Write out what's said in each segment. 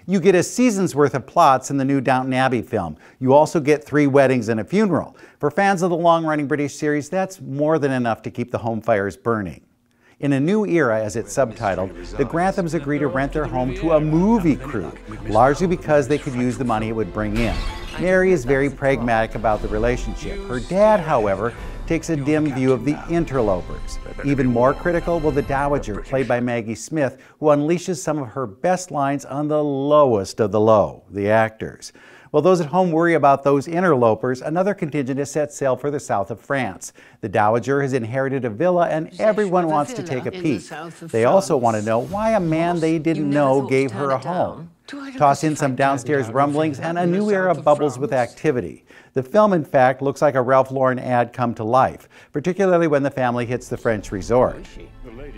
You get a season's worth of plots in the new Downton Abbey film. You also get 3 weddings and a funeral. For fans of the long-running British series, that's more than enough to keep the home fires burning. In a New Era, as it's subtitled, the Granthams agree to rent their home to a movie crew, largely because they could use the money it would bring in. Mary is very pragmatic about the relationship. Her dad, however, takes a dim view of the interlopers. Even more critical will the Dowager, played by Maggie Smith, who unleashes some of her best lines on the lowest of the low, the actors. While those at home worry about those interlopers, another contingent has set sail for the south of France. The Dowager has inherited a villa and everyone wants to take a peek. They also want to know why a man they didn't know gave her a home. Toss in some downstairs rumblings and a new era bubbles with activity. The film, in fact, looks like a Ralph Lauren ad come to life, particularly when the family hits the French resort.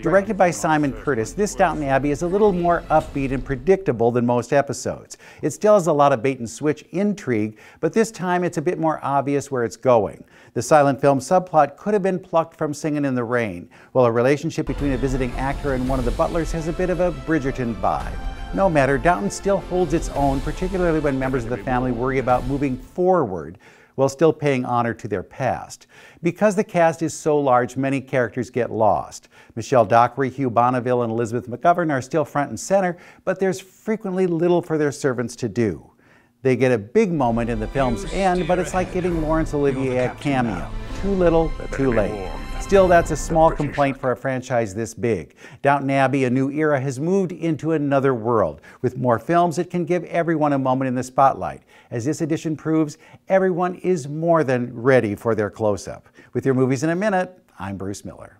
Directed by Simon Curtis, this Downton Abbey is a little more upbeat and predictable than most episodes. It still has a lot of bait-and-switch intrigue, but this time it's a bit more obvious where it's going. The silent film subplot could have been plucked from Singin' in the Rain, while a relationship between a visiting actor and one of the butlers has a bit of a Bridgerton vibe. No matter, Downton still holds its own, particularly when members of the family worry about moving forward while still paying honor to their past. Because the cast is so large, many characters get lost. Michelle Dockery, Hugh Bonneville, and Elizabeth McGovern are still front and center, but there's frequently little for their servants to do. They get a big moment in the film's end, but it's like giving Laurence Olivier a cameo. Too little, too late. Still, that's a small complaint for a franchise this big. Downton Abbey, A New Era, has moved into another world. With more films, it can give everyone a moment in the spotlight. As this edition proves, everyone is more than ready for their close-up. With your Movies in a Minute, I'm Bruce Miller.